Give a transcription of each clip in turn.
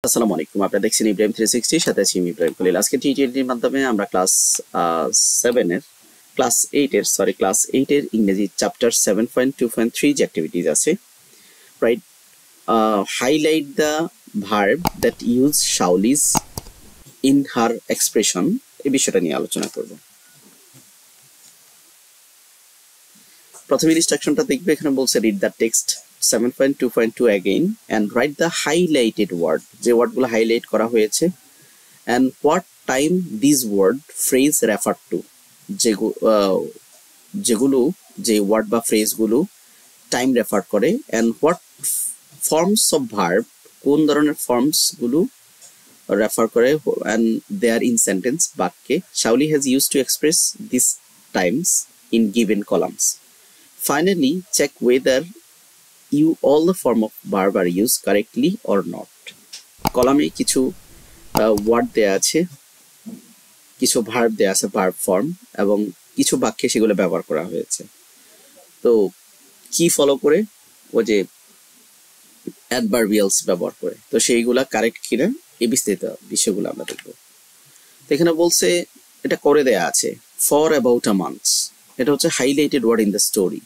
আসসালামু আলাইকুম। আপনারা দেখছেন ইব্রাহিম 360 সাথে আছি আমি ইব্রাহিম খলিল। আজকে টিটিএর মাধ্যমে আমরা ক্লাস 8 এর ইংরেজি চ্যাপ্টার 7.2.3 যে অ্যাক্টিভিটিজ আছে, right, highlight the verb that use Shaoli's in her expression, এই বিষয়টা নিয়ে আলোচনা করব। প্রথম ইনস্ট্রাকশনটা দেখবে, এখানে বলছে read the text 7.2.2 again and write the highlighted word, যে ওয়ার্ডগুলো হাইলাইট করা হয়েছে, and what time this word phrase refer to, যেগুলো যে ওয়ার্ড বা ফ্রেজগুলো টাইম রেফার করে, and what forms of verb, কোন ধরনের ফর্মস গুলো রেফার করে, and they are in sentence, বাক্যে Shauli has used to express these times in given columns. Finally, check whether all the form of verb are used correctly or not. কলামে কিছু word দেয়া আছে, কিছু verb দেয়া আছে, verb form, এবং কিছু বাক্যে সেগুলো ব্যবহার করা হয়েছে। তো কি ফলো করে, ও যে অ্যাডভার্বিয়ালস ব্যবহার করে, তো সেইগুলা কারেক্ট কিনা এই বিস্তারিত বিষয়গুলো আমরা দেখব। তো এখানে বলছে এটা করে দেয়া আছে ফর অ্যাবাউট আ মান্থস, এটা হচ্ছে highlighted word in the story.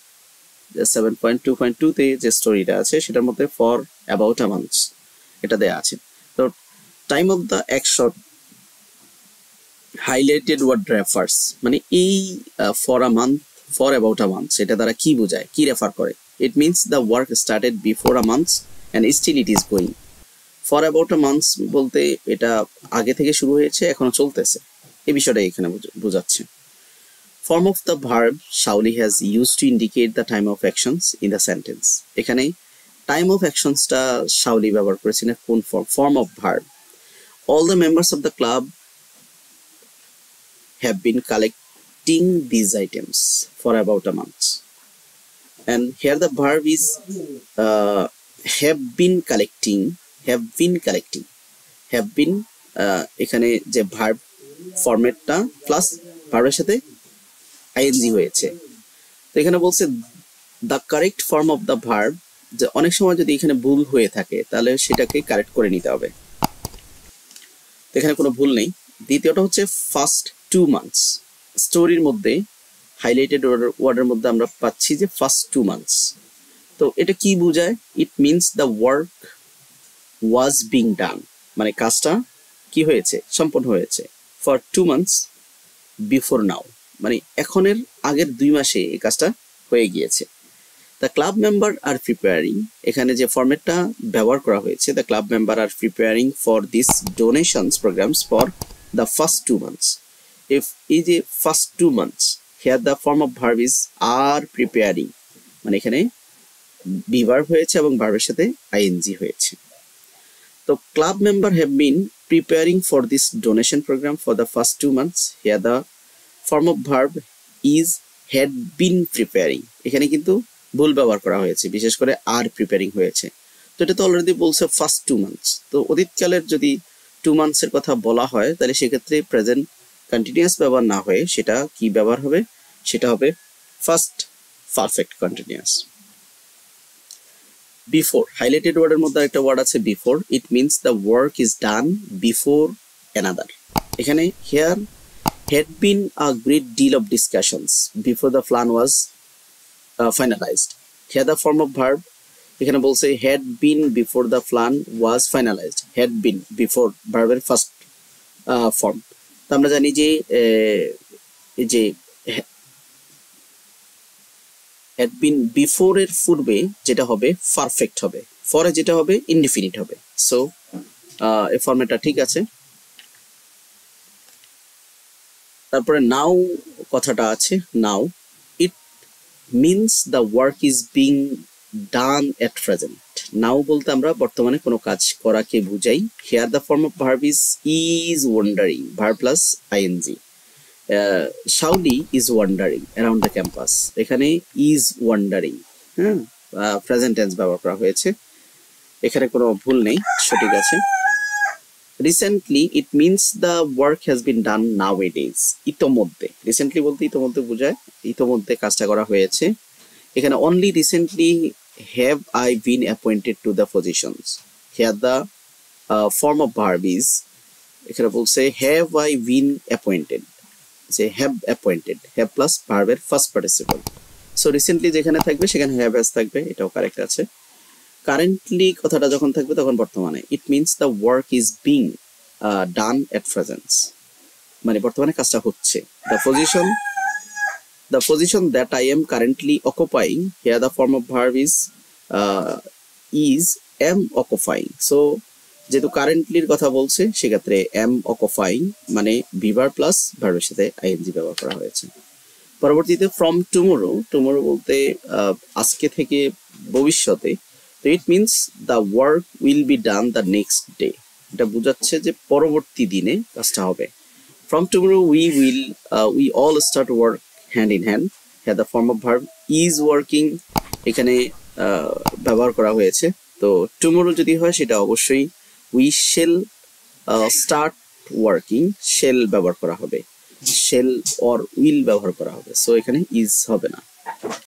7.2.2 তে যে স্টোরিটা আছে সেটার মধ্যে ফর অ্যাবাউট আ মান্থস এটা দেয়া আছে। তো time of the action highlighted word refers, মানে এই for a month, for about a months এটা দ্বারা কি বোঝায়, কি রেফার করে? It means the work started before a months and still it is going. For about a months বলতে এটা আগে থেকে শুরু হয়েছে, এখনো চলতেছে, এই বিষয়টা এখানে বোঝাচ্ছে। Form of the verb Shauli has used to indicate the time of actions in the sentence. এখানে time of actions টা Shauli ব্যবহার করেছেন কোন form of verb. All the members of the club have been collecting these items for about a month. And here the verb is have been collecting. এখানে যে verb ফরম্যাটটা plus ভার্বের সাথে ING হয়েছে। তো এখানে বলছে the correct form of the verb, যে অনেক সময় যদি এখানে ভুল হয়ে থাকে তাহলে সেটাকে কারেক্ট করে নিতে হবে। তো এখানে কোনো ভুল নেই। দ্বিতীয়টা হচ্ছে ফার্স্ট 2 months, স্টোরির মধ্যে হাইলাইটেড ওয়ার্ডের মধ্যে আমরা পাচ্ছি যে ফার্স্ট 2 months। তো এটা কি বোঝায়? ইট means the work was being done, মানে কাজটা কি হয়েছে, সম্পন্ন হয়েছে, ফর 2 months বিফোর নাও, মানে এখনের আগের 2 মাসে এই কাজটা হয়ে গিয়েছে। The club member are preparing, এখানে যে ফরম্যাটটা ব্যবহার করা হয়েছে, the club member are preparing for this donations programs for the first 2 months। If এই যে first 2 months, here the form of verb is are preparing, মানে এখানে বি ভার্ব হয়েছে এবং ভার্বের সাথে আইএনজি হয়েছে। তো club member have been preparing for this donation program for the first 2 months, here the form of verb is had been preparing, এখানে কিন্তু ভুল ব্যবহার করা হয়েছে, বিশেষ করে আর প্রিপেয়ারিং হয়েছে। তো এটা তো অলরেডি বলছে ফার্স্ট 2 months। তো অতীতকালের যদি 2 months এর কথা বলা হয় তাহলে সেক্ষেত্রে প্রেজেন্ট কন্টিনিউয়াস ব্যবহার না হয়ে সেটা কি ব্যবহার হবে, সেটা হবে first perfect continuous. Before, highlighted ওয়ার্ডের মধ্যে একটা ওয়ার্ড আছে before, it means the work is done before another. এখানে here had been a great deal of discussions before the plan was finalized. Here the form of verb, এখানে বলছে had been before the plan was finalized, had been before ভার্বের first form. তো আমরা জানি যে এই যে had been before এর পূর্বে যেটা হবে পারফেক্ট হবে, ফরে যেটা হবে ইনডিফিনিট হবে। সো এই ফর্মেটটা ঠিক আছে। তারপরে নাও কথাটা আছে, now it means the work is being done at present. Now বলতে আমরা বর্তমানে কোনো কাজ করাকে বুঝাই। Here the form of verb is wandering, verb plus ING. Shaoli is wandering around the campus, এখানে ইজ ওয়ান্ডারিং, হ্যাঁ, প্রেজেন্ট টেন্স ব্যবহার করা হয়েছে, এখানে কোনো ভুল নেই, সঠিক আছে। Recently it means the work has been done nowadays, ইতোমধ্যে, রিসেন্টলি বলতে ইতোমধ্যে বোঝায়, ইতোমধ্যে কাজটা করা হয়েছে। এখানে only recently have I been appointed to the positions, here the form of verb is এখানে বলছে have I been appointed, যে have appointed, have plus verb এর first participle. সো রিসেন্টলি যেখানে থাকবে সেখানে have has থাকবে, এটাও কারেক্ট আছে। কারেন্টলি কথাটা যখন থাকবে তখন বর্তমানে, it means the work is being done at presence, মানে বর্তমানে কাজটা হচ্ছে। The position that I am currently occupying, here the form of verb is am occupying. So যেহেতু কারেন্টলির কথা বলছে সেক্ষেত্রে এম অকুপাইং মানে ভিভার প্লাস ভার্বের সাথে আইএনজি ব্যবহার করা হয়েছে। পরবর্তীতে ফ্রম টুমোরো, টুমোরো বলতে আজকে থেকে ভবিষ্যতে, তো it means the work will be done the next day, এটা বোঝাচ্ছে যে পরবর্তী দিনে কাজটা হবে। From tomorrow we all start work hand in hand, হ্যাঁ the form of verb is working এখানে ব্যবহার করা হয়েছে। তো টুমোরো যদি হয় সেটা অবশ্যই we shall start working, shall ব্যবহার করা হবে, শেল অর উইল ব্যবহার করা হবে, সো এখানে ইজ হবে না।